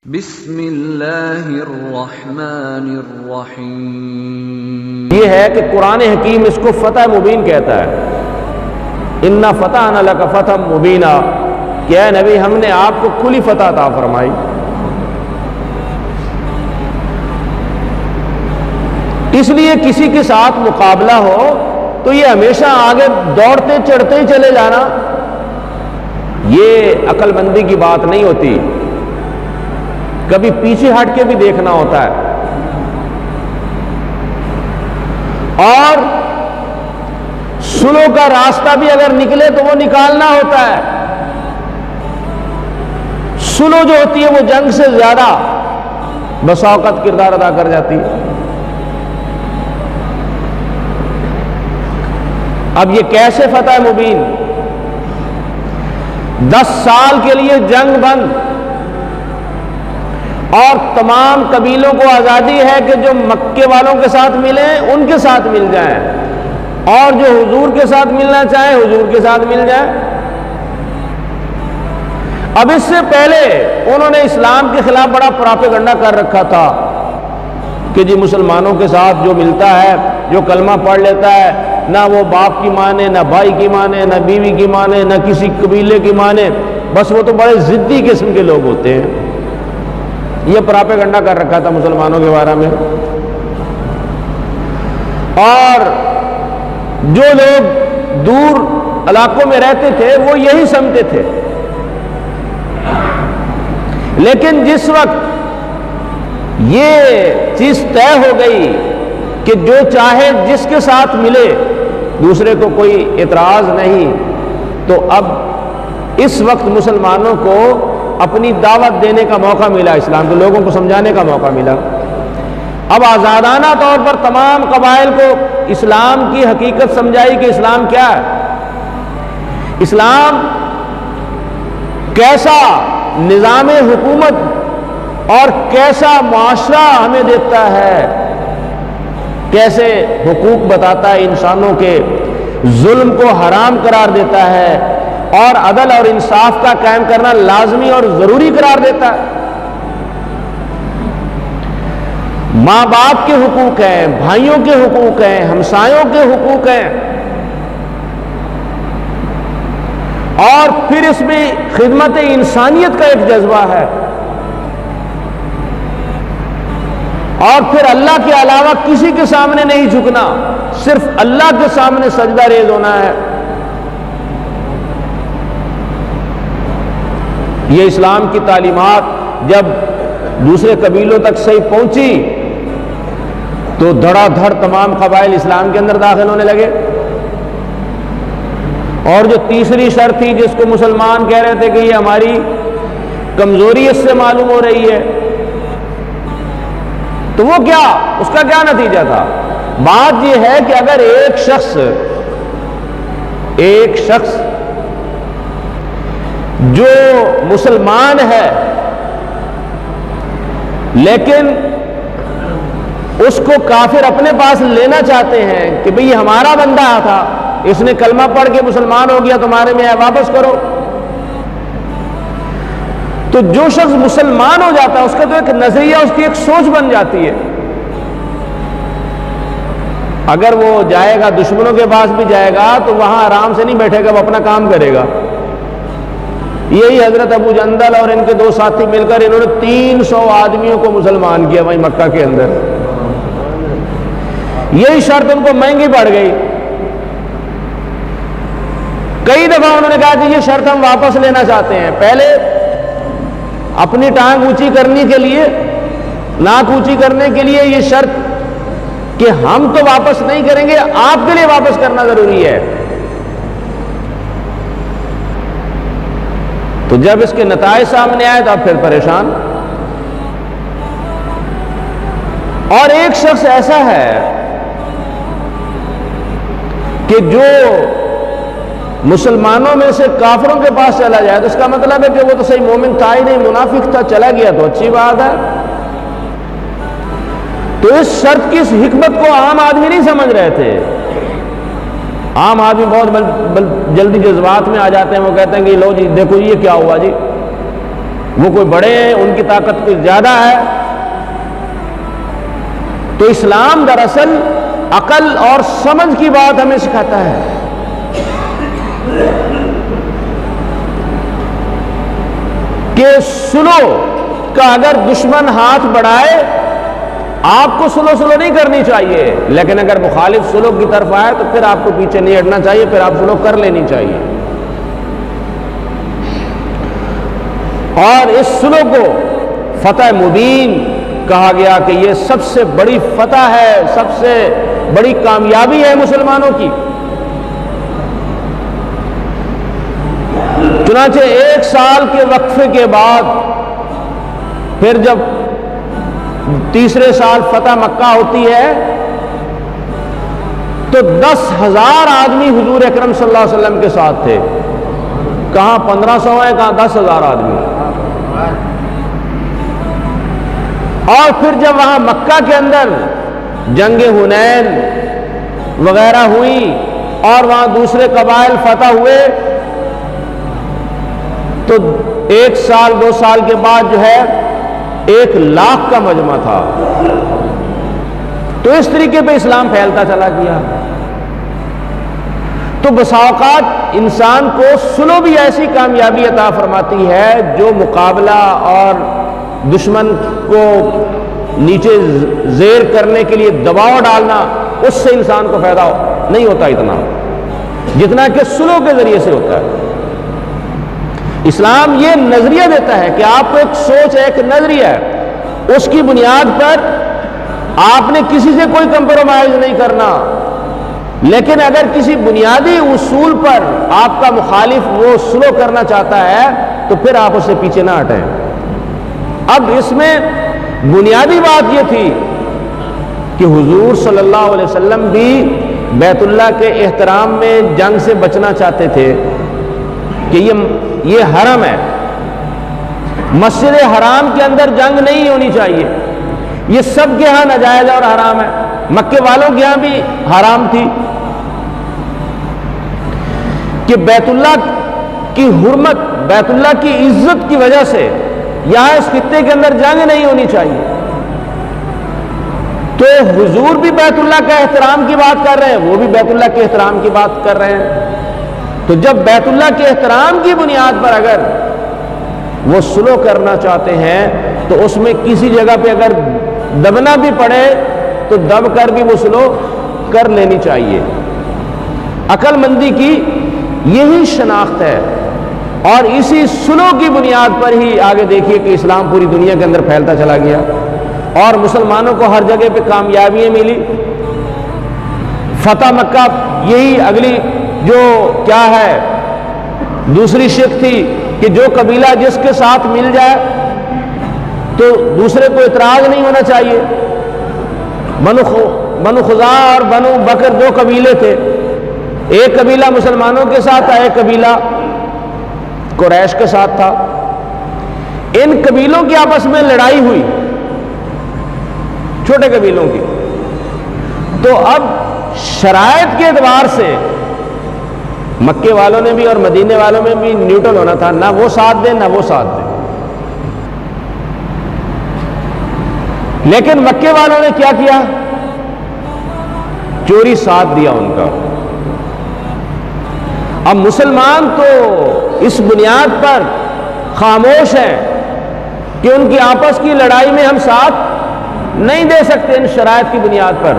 بسم اللہ الرحمن الرحیم۔ یہ ہے کہ قرآن حکیم اس کو فتح مبین کہتا ہے۔ اِنَّا فَتَحْنَا لَكَ فَتْحًا مُبِينًا کہ اے نبی ہم نے آپ کو کھلی فتح عطا فرمائی۔ اس لیے کسی کے ساتھ مقابلہ ہو تو یہ ہمیشہ آگے دوڑتے چڑھتے ہی چلے جانا، یہ عقل مندی کی بات نہیں ہوتی، کبھی پیچھے ہٹ کے بھی دیکھنا ہوتا ہے، اور سلو کا راستہ بھی اگر نکلے تو وہ نکالنا ہوتا ہے۔ سلو جو ہوتی ہے وہ جنگ سے زیادہ بسا اوقات کردار ادا کر جاتی ہے۔ اب یہ کیسے فتح مبین؟ 10 سال کے لیے جنگ بند، اور تمام قبیلوں کو آزادی ہے کہ جو مکے والوں کے ساتھ ملیں ان کے ساتھ مل جائیں، اور جو حضور کے ساتھ ملنا چاہیں حضور کے ساتھ مل جائیں۔ اب اس سے پہلے انہوں نے اسلام کے خلاف بڑا پراپیگنڈا کر رکھا تھا کہ جی مسلمانوں کے ساتھ جو ملتا ہے، جو کلمہ پڑھ لیتا ہے، نہ وہ باپ کی مانے، نہ بھائی کی مانے، نہ بیوی کی مانے، نہ کسی قبیلے کی مانے، بس وہ تو بڑے ضدی قسم کے لوگ ہوتے ہیں۔ یہ پراپیگنڈا کر رکھا تھا مسلمانوں کے بارے میں، اور جو لوگ دور علاقوں میں رہتے تھے وہ یہی سمجھتے تھے۔ لیکن جس وقت یہ چیز طے ہو گئی کہ جو چاہے جس کے ساتھ ملے، دوسرے کو کوئی اعتراض نہیں، تو اب اس وقت مسلمانوں کو اپنی دعوت دینے کا موقع ملا، اسلام کے لوگوں کو سمجھانے کا موقع ملا۔ اب آزادانہ طور پر تمام قبائل کو اسلام کی حقیقت سمجھائی کہ اسلام کیا ہے، اسلام کیسا نظام حکومت اور کیسا معاشرہ ہمیں دیتا ہے، کیسے حقوق بتاتا ہے، انسانوں کے ظلم کو حرام قرار دیتا ہے، اور عدل اور انصاف کا قائم کرنا لازمی اور ضروری قرار دیتا ہے۔ ماں باپ کے حقوق ہیں، بھائیوں کے حقوق ہیں، ہمسایوں کے حقوق ہیں، اور پھر اس میں خدمت انسانیت کا ایک جذبہ ہے، اور پھر اللہ کے علاوہ کسی کے سامنے نہیں جھکنا، صرف اللہ کے سامنے سجدہ ریز ہونا ہے۔ یہ اسلام کی تعلیمات جب دوسرے قبیلوں تک صحیح پہنچی تو دھڑا دھڑ تمام قبائل اسلام کے اندر داخل ہونے لگے، اور جو تیسری شرط تھی جس کو مسلمان کہہ رہے تھے کہ یہ ہماری کمزوری اس سے معلوم ہو رہی ہے، تو وہ کیا، اس کا کیا نتیجہ تھا؟ بات یہ ہے کہ اگر ایک شخص جو مسلمان ہے لیکن اس کو کافر اپنے پاس لینا چاہتے ہیں کہ بھئی یہ ہمارا بندہ تھا، اس نے کلمہ پڑھ کے مسلمان ہو گیا، تمہارے میں ہے واپس کرو، تو جو شخص مسلمان ہو جاتا ہے اس کا تو ایک نظریہ، اس کی ایک سوچ بن جاتی ہے۔ اگر وہ جائے گا دشمنوں کے پاس بھی جائے گا تو وہاں آرام سے نہیں بیٹھے گا، وہ اپنا کام کرے گا۔ یہی حضرت ابو جندل اور ان کے 2 ساتھی مل کر انہوں نے 300 آدمیوں کو مسلمان کیا وہیں مکہ کے اندر۔ یہی شرط ان کو مہنگی پڑ گئی، کئی دفعہ انہوں نے کہا کہ یہ شرط ہم واپس لینا چاہتے ہیں۔ پہلے اپنی ٹانگ اونچی کرنے کے لیے، ناک اونچی کرنے کے لیے یہ شرط کہ ہم تو واپس نہیں کریں گے، آپ کے لیے واپس کرنا ضروری ہے۔ تو جب اس کے نتائج سامنے آئے تو اب پھر پریشان۔ اور ایک شخص ایسا ہے کہ جو مسلمانوں میں سے کافروں کے پاس چلا جائے تو اس کا مطلب ہے کہ وہ تو صحیح مومن تھا ہی نہیں، منافق تھا، چلا گیا تو اچھی بات ہے۔ تو اس شرط کی اس حکمت کو عام آدمی نہیں سمجھ رہے تھے۔ عام آدمی بہت جلدی جذبات میں آ جاتے ہیں، وہ کہتے ہیں کہ لو جی دیکھو یہ کیا ہوا جی، وہ کوئی بڑے ہیں، ان کی طاقت کوئی زیادہ ہے. تو اسلام دراصل عقل اور سمجھ کی بات ہمیں سکھاتا ہے. کہ سلو کا اگر دشمن ہاتھ بڑھائے آپ کو سلو نہیں کرنی چاہیے، لیکن اگر مخالف سلو کی طرف آئے تو پھر آپ کو پیچھے نہیں ہٹنا چاہیے، پھر آپ سلو کر لینی چاہیے. اور اس سلو کو فتح مبین کہا گیا کہ یہ سب سے بڑی فتح ہے، سب سے بڑی کامیابی ہے مسلمانوں کی. چنانچہ 1 سال کے وقفے کے بعد پھر جب تیسرے سال فتح مکہ ہوتی ہے تو 10,000 آدمی حضور اکرم صلی اللہ علیہ وسلم کے ساتھ تھے. کہاں 1500 ہیں، کہاں 10,000 آدمی. اور پھر جب وہاں مکہ کے اندر جنگ حنین وغیرہ ہوئی اور وہاں دوسرے قبائل فتح ہوئے تو 1 سال 2 سال کے بعد جو ہے 1,00,000 کا مجمع تھا. تو اس طریقے پہ اسلام پھیلتا چلا گیا. تو بسا اوقات انسان کو سلو بھی ایسی کامیابی عطا فرماتی ہے جو مقابلہ اور دشمن کو نیچے زیر کرنے کے لیے دباؤ ڈالنا، اس سے انسان کو فائدہ نہیں ہوتا اتنا جتنا کہ سلو کے ذریعے سے ہوتا ہے. اسلام یہ نظریہ دیتا ہے کہ آپ کو ایک سوچ ہے، ایک نظریہ ہے، اس کی بنیاد پر آپ نے کسی سے کوئی کمپرومائز نہیں کرنا. لیکن اگر کسی بنیادی اصول پر آپ کا مخالف وہ سلو کرنا چاہتا ہے تو پھر آپ اس سے پیچھے نہ ہٹیں. اب اس میں بنیادی بات یہ تھی کہ حضور صلی اللہ علیہ وسلم بھی بیت اللہ کے احترام میں جنگ سے بچنا چاہتے تھے کہ یہ حرم ہے، مسجد حرام کے اندر جنگ نہیں ہونی چاہیے. یہ سب کے ہاں ناجائز اور حرام ہے، مکے والوں کے ہاں بھی حرام تھی کہ بیت اللہ کی حرمت، بیت اللہ کی عزت کی وجہ سے یہاں اس خطے کے اندر جنگ نہیں ہونی چاہیے. تو حضور بھی بیت اللہ کا احترام کی بات کر رہے ہیں، وہ بھی بیت اللہ کے احترام کی بات کر رہے ہیں. تو جب بیت اللہ کے احترام کی بنیاد پر اگر وہ سلو کرنا چاہتے ہیں تو اس میں کسی جگہ پہ اگر دبنا بھی پڑے تو دب کر بھی وہ سلو کر لینی چاہیے. عقل مندی کی یہی شناخت ہے اور اسی سلو کی بنیاد پر ہی آگے دیکھیے کہ اسلام پوری دنیا کے اندر پھیلتا چلا گیا اور مسلمانوں کو ہر جگہ پہ کامیابیاں ملی. فتح مکہ یہی اگلی جو کیا ہے دوسری شک تھی کہ جو قبیلہ جس کے ساتھ مل جائے تو دوسرے کو اعتراض نہیں ہونا چاہیے. بنو خزاع اور بنو بکر 2 قبیلے تھے، ایک قبیلہ مسلمانوں کے ساتھ تھا، ایک قبیلہ قریش کے ساتھ تھا. ان قبیلوں کی آپس میں لڑائی ہوئی، چھوٹے قبیلوں کی. تو اب شرائط کے اعتبار سے مکے والوں نے بھی اور مدینے والوں میں بھی نیوٹرل ہونا تھا، نہ وہ ساتھ دیں نہ وہ ساتھ دیں. لیکن مکے والوں نے کیا کیا؟ چوری ساتھ دیا ان کا. اب مسلمان تو اس بنیاد پر خاموش ہیں کہ ان کی آپس کی لڑائی میں ہم ساتھ نہیں دے سکتے. ان شرائط کی بنیاد پر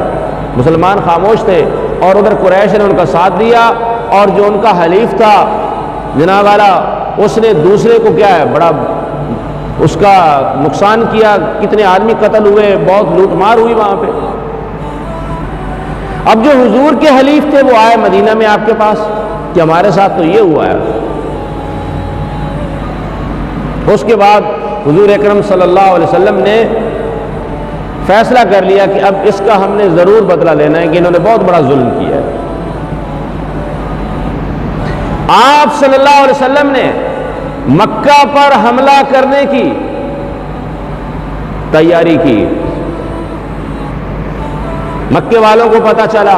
مسلمان خاموش تھے اور ادھر قریش نے ان کا ساتھ دیا اور جو ان کا حلیف تھا جناب والا اس نے دوسرے کو کیا ہے بڑا اس کا نقصان کیا، کتنے آدمی قتل ہوئے، بہت لوٹ مار ہوئی وہاں پہ. اب جو حضور کے حلیف تھے وہ آئے مدینہ میں آپ کے پاس کہ ہمارے ساتھ تو یہ ہوا ہے. اس کے بعد حضور اکرم صلی اللہ علیہ وسلم نے فیصلہ کر لیا کہ اب اس کا ہم نے ضرور بدلہ لینا ہے کہ انہوں نے بہت بڑا ظلم کیا ہے. آپ صلی اللہ علیہ وسلم نے مکہ پر حملہ کرنے کی تیاری کی. مکے والوں کو پتا چلا،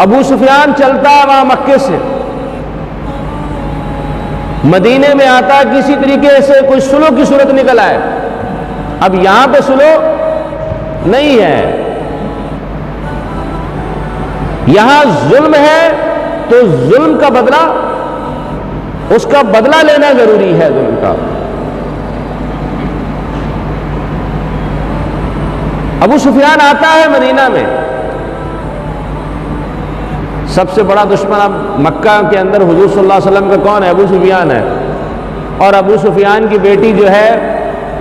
ابو سفیان چلتا ہے وہاں مکے سے، مدینے میں آتا کسی طریقے سے کوئی سلو کی صورت نکل آئے. اب یہاں پہ سلو نہیں ہے, یہاں ظلم ہے تو ظلم کا بدلہ, اس کا بدلہ لینا ضروری ہے ظلم کا. ابو سفیان آتا ہے مدینہ میں, سب سے بڑا دشمن اب مکہ کے اندر حضور صلی اللہ علیہ وسلم کا کون ہے؟ ابو سفیان ہے. اور ابو سفیان کی بیٹی جو ہے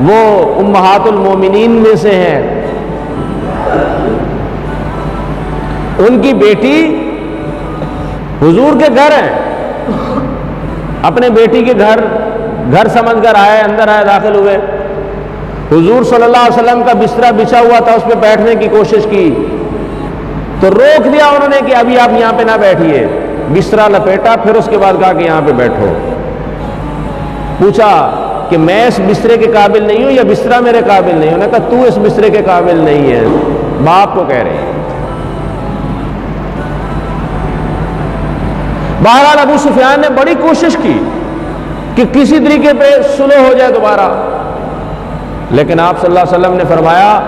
وہ امہات المومنین میں سے ہے. ان کی بیٹی حضور کے گھر ہے, اپنے بیٹی کے گھر سمجھ کر آئے, اندر آئے, داخل ہوئے. حضور صلی اللہ علیہ وسلم کا بستر بچھا ہوا تھا, اس پہ بیٹھنے کی کوشش کی تو روک دیا انہوں نے کہ ابھی آپ یہاں پہ نہ بیٹھیے. بستر لپیٹا, پھر اس کے بعد کہا کہ یہاں پہ بیٹھو. پوچھا کہ میں اس بسترے کے قابل نہیں ہوں یا بستر میرے قابل نہیں ہوں؟ نے کہا تو اس بسترے کے قابل نہیں ہے, باپ کو کہہ رہے ہیں. بہرحال ابو سفیان نے بڑی کوشش کی کہ کسی طریقے پہ سلو ہو جائے دوبارہ, لیکن آپ صلی اللہ علیہ وسلم نے فرمایا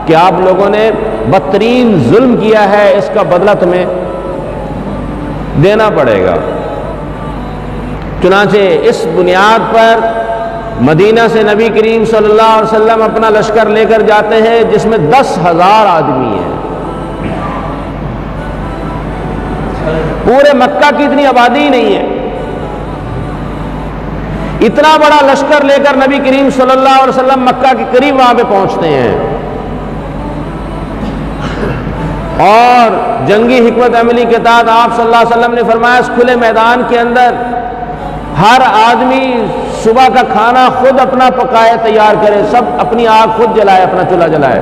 کہ آپ لوگوں نے بدترین ظلم کیا ہے, اس کا بدلہ تمہیں دینا پڑے گا. چنانچہ اس بنیاد پر مدینہ سے نبی کریم صلی اللہ علیہ وسلم اپنا لشکر لے کر جاتے ہیں جس میں 10,000 آدمی ہیں. پورے مکہ کی اتنی آبادی نہیں ہے. اتنا بڑا لشکر لے کر نبی کریم صلی اللہ علیہ وسلم مکہ کے قریب وہاں پہ پہنچتے ہیں, اور جنگی حکمت عملی کے تحت آپ صلی اللہ علیہ وسلم نے فرمایا اس کھلے میدان کے اندر ہر آدمی صبح کا کھانا خود اپنا پکائے, تیار کرے, سب اپنی آگ خود جلائے, اپنا چولہا جلائے,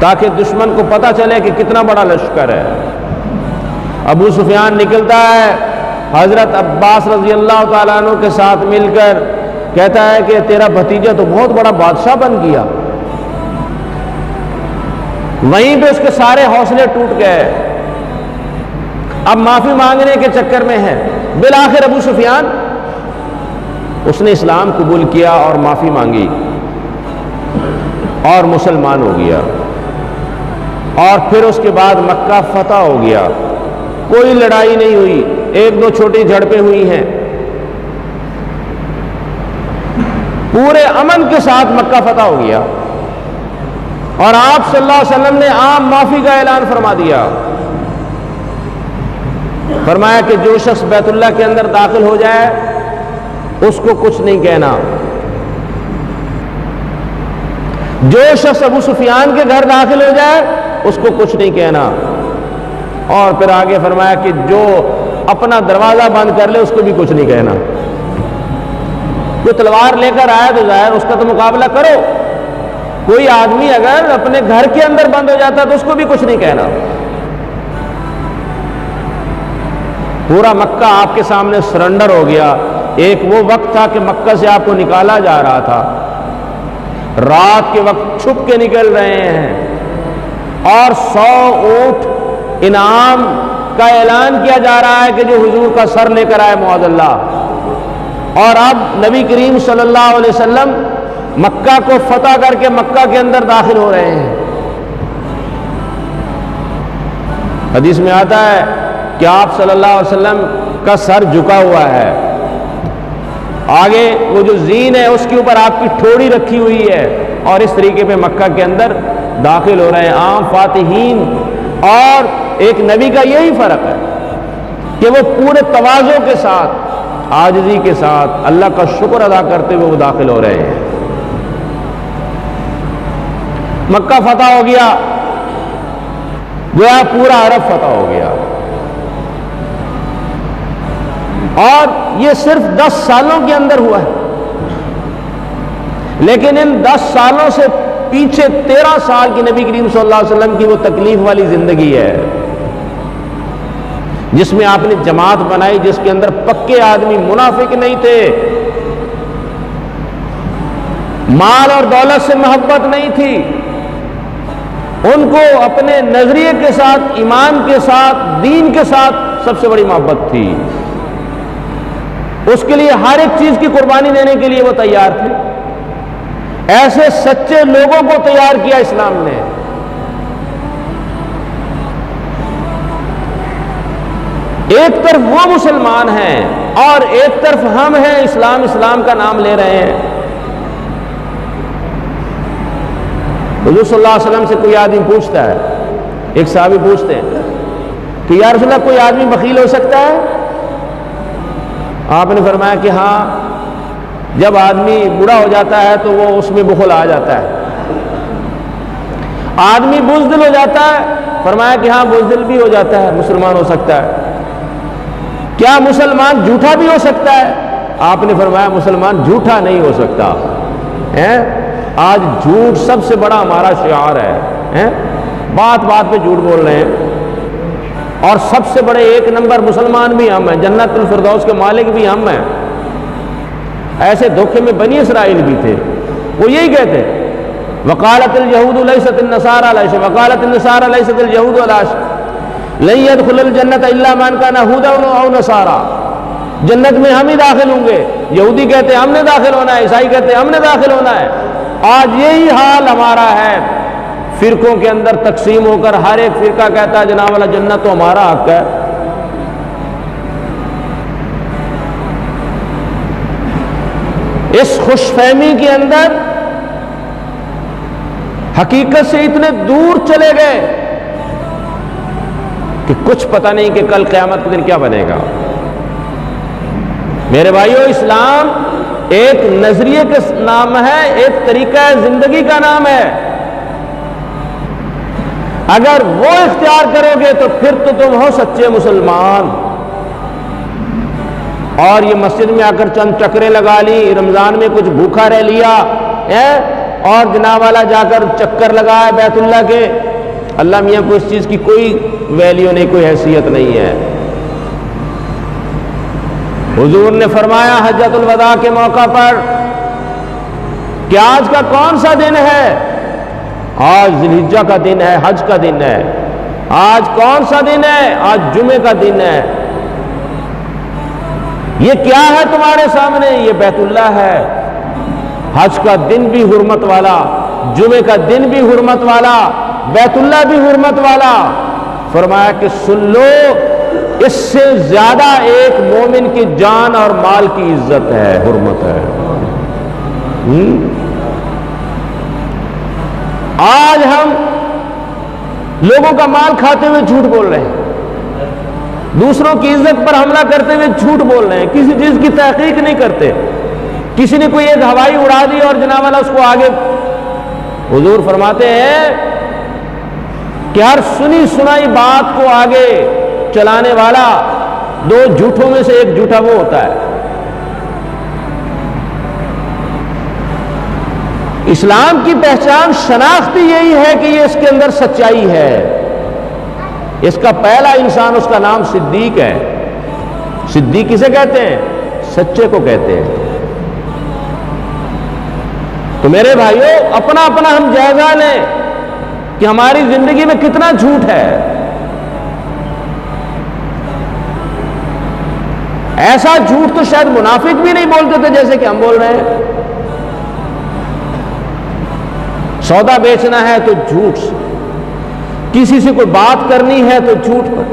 تاکہ دشمن کو پتہ چلے کہ کتنا بڑا لشکر ہے. ابو سفیان نکلتا ہے حضرت عباس رضی اللہ تعالیٰ عنہ کے ساتھ مل کر, کہتا ہے کہ تیرا بھتیجا تو بہت بڑا بادشاہ بن گیا. وہیں پہ اس کے سارے حوصلے ٹوٹ گئے, اب معافی مانگنے کے چکر میں ہے. بالآخر ابو سفیان اس نے اسلام قبول کیا اور معافی مانگی اور مسلمان ہو گیا, اور پھر اس کے بعد مکہ فتح ہو گیا. کوئی لڑائی نہیں ہوئی, 1-2 چھوٹی جھڑپیں ہوئی ہیں, پورے امن کے ساتھ مکہ فتح ہو گیا. اور آپ صلی اللہ علیہ وسلم نے عام معافی کا اعلان فرما دیا. فرمایا کہ جو شخص بیت اللہ کے اندر داخل ہو جائے اس کو کچھ نہیں کہنا. جو شخص ابو سفیان کے گھر داخل ہو جائے اس کو کچھ نہیں کہنا. اور پھر آگے فرمایا کہ جو اپنا دروازہ بند کر لے اس کو بھی کچھ نہیں کہنا. کوئی تلوار لے کر آئے تو ظاہر اس کا تو مقابلہ کرو, کوئی آدمی اگر اپنے گھر کے اندر بند ہو جاتا تو اس کو بھی کچھ نہیں کہنا. پورا مکہ آپ کے سامنے سرنڈر ہو گیا. ایک وہ وقت تھا کہ مکہ سے آپ کو نکالا جا رہا تھا, رات کے وقت چھپ کے نکل رہے ہیں, اور 100 اونٹ انعام کا اعلان کیا جا رہا ہے کہ جو حضور کا سر لے کر آئے معاذ اللہ. اور اب نبی کریم صلی اللہ علیہ وسلم مکہ کو فتح کر کے مکہ کے اندر داخل ہو رہے ہیں. حدیث میں آتا ہے کہ آپ صلی اللہ علیہ وسلم کا سر جھکا ہوا ہے, آگے وہ جو زین ہے اس کے اوپر آپ کی ٹھوڑی رکھی ہوئی ہے, اور اس طریقے پہ مکہ کے اندر داخل ہو رہے ہیں عام فاتحین. اور ایک نبی کا یہی فرق ہے کہ وہ پورے تواضع کے ساتھ, عاجزی کے ساتھ اللہ کا شکر ادا کرتے ہوئے وہ داخل ہو رہے ہیں. مکہ فتح ہو گیا, گویا پورا عرب فتح ہو گیا. اور یہ صرف 10 سالوں کے اندر ہوا ہے, لیکن ان 10 سالوں سے پیچھے 13 سال کی نبی کریم صلی اللہ علیہ وسلم کی وہ تکلیف والی زندگی ہے, جس میں آپ نے جماعت بنائی جس کے اندر پکے آدمی منافق نہیں تھے, مال اور دولت سے محبت نہیں تھی, ان کو اپنے نظریے کے ساتھ, ایمان کے ساتھ, دین کے ساتھ سب سے بڑی محبت تھی. اس کے لیے ہر ایک چیز کی قربانی دینے کے لیے وہ تیار تھے. ایسے سچے لوگوں کو تیار کیا اسلام نے. ایک طرف وہ مسلمان ہیں اور ایک طرف ہم ہیں اسلام کا نام لے رہے ہیں. حضور صلی اللہ علیہ وسلم سے کوئی آدمی پوچھتا ہے، ایک صحابی پوچھتے ہیں کہ یا رسول اللہ کوئی آدمی بخیل ہو سکتا ہے؟ آپ نے فرمایا کہ ہاں، جب آدمی بوڑھا ہو جاتا ہے تو وہ اس میں بخل آ جاتا ہے. آدمی بزدل ہو جاتا ہے، فرمایا کہ ہاں بزدل بھی ہو جاتا ہے، مسلمان ہو سکتا ہے. کیا مسلمان جھوٹا بھی ہو سکتا ہے؟ آپ نے فرمایا مسلمان جھوٹا نہیں ہو سکتا. آج جھوٹ سب سے بڑا ہمارا شعار ہے. بات بات پہ جھوٹ بول رہے ہیں. اور سب سے بڑے ایک نمبر مسلمان بھی ہم ہیں، جنت الفردوس کے مالک بھی ہم ہیں. ایسے دھوکے میں بنی اسرائیل بھی تھے، وہ یہی کہتے وقالت اليہود لیست النصارى علی شیء وقالت النصارى لیست اليہود علی شیء لن يدخل الجنت الا من كان هودا او نصارى. جنت میں ہم ہی داخل ہوں گے. یہودی کہتے ہم نے داخل ہونا ہے، عیسائی کہتے ہم نے داخل ہونا ہے. آج یہی حال ہمارا ہے. فرقوں کے اندر تقسیم ہو کر ہر ایک فرقہ کہتا ہے جناب والا جنت تو ہمارا حق ہے. اس خوش فہمی کے اندر حقیقت سے اتنے دور چلے گئے کہ کچھ پتہ نہیں کہ کل قیامت کے دن کیا بنے گا. میرے بھائیو، اسلام ایک نظریے کا نام ہے، ایک طریقہ زندگی کا نام ہے. اگر وہ اختیار کرو گے تو پھر تو تم ہو سچے مسلمان. اور یہ مسجد میں آ کر چند چکریں لگا لی، رمضان میں کچھ بھوکا رہ لیا اور جناب والا جا کر چکر لگایا بیت اللہ کے، اللہ میاں کو اس چیز کی کوئی ویلیو نہیں، کوئی حیثیت نہیں ہے. حضور نے فرمایا حجۃ الوداع کے موقع پر کہ آج کا کون سا دن ہے؟ آج ذی الحجہ کا دن ہے، حج کا دن ہے. آج کون سا دن ہے؟ آج جمعے کا دن ہے. یہ کیا ہے تمہارے سامنے؟ یہ بیت اللہ ہے. حج کا دن بھی حرمت والا، جمعے کا دن بھی حرمت والا، بیت اللہ بھی حرمت والا. فرمایا کہ سن لو، اس سے زیادہ ایک مومن کی جان اور مال کی عزت ہے، حرمت ہے. آج ہم لوگوں کا مال کھاتے ہوئے جھوٹ بول رہے ہیں، دوسروں کی عزت پر حملہ کرتے ہوئے جھوٹ بول رہے ہیں، کسی چیز کی تحقیق نہیں کرتے. کسی نے کوئی ایک ہوائی اڑا دی اور جناب والا اس کو آگے. حضور فرماتے ہیں کہ ہر سنی سنائی بات کو آگے چلانے والا دو جھوٹوں میں سے ایک جھوٹا وہ ہوتا ہے. اسلام کی پہچان شناختی یہی ہے کہ یہ اس کے اندر سچائی ہے. اس کا پہلا انسان، اس کا نام صدیق ہے. صدیق کسے کہتے ہیں؟ سچے کو کہتے ہیں. تو میرے بھائیوں، اپنا اپنا ہم جائزہ لیں کہ ہماری زندگی میں کتنا جھوٹ ہے. ایسا جھوٹ تو شاید منافق بھی نہیں بولتے تھے جیسے کہ ہم بول رہے ہیں. سودا بیچنا ہے تو جھوٹ، کسی سے کوئی بات کرنی ہے تو جھوٹ پر،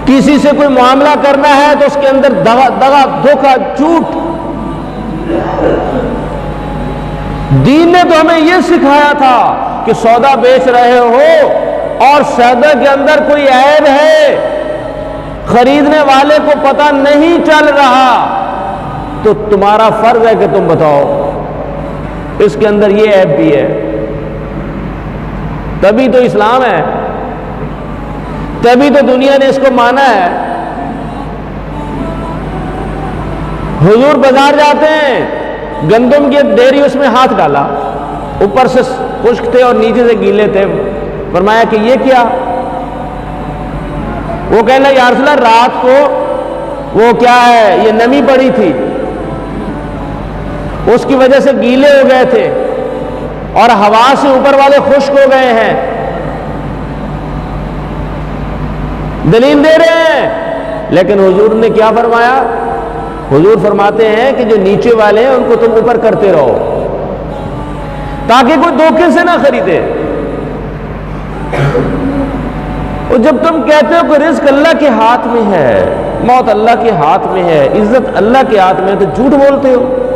کسی سے کوئی معاملہ کرنا ہے تو اس کے اندر دغا دھوکہ جھوٹ. دین نے تو ہمیں یہ سکھایا تھا کہ سودا بیچ رہے ہو اور سودا کے اندر کوئی عیب ہے، خریدنے والے کو پتہ نہیں چل رہا، تو تمہارا فرض ہے کہ تم بتاؤ اس کے اندر یہ عیب بھی ہے. تبھی تو اسلام ہے، تبھی تو دنیا نے اس کو مانا ہے. حضور بازار جاتے ہیں، گندم کی ڈیری، اس میں ہاتھ ڈالا، اوپر سے خشک تھے اور نیچے سے گیلے تھے. فرمایا کہ یہ کیا؟ وہ کہنے لگا یا رسول اللہ رات کو وہ کیا ہے، یہ نمی پڑی تھی، اس کی وجہ سے گیلے ہو گئے تھے اور ہوا سے اوپر والے خشک ہو گئے ہیں. دلیل دے رہے ہیں، لیکن حضور نے کیا فرمایا؟ حضور فرماتے ہیں کہ جو نیچے والے ہیں ان کو تم اوپر کرتے رہو تاکہ کوئی دھوکے سے نہ خریدے۔ اور جب تم کہتے ہو کہ رزق اللہ کے ہاتھ میں ہے، موت اللہ کے ہاتھ میں ہے، عزت اللہ کے ہاتھ میں ہے، تو جھوٹ بولتے ہو۔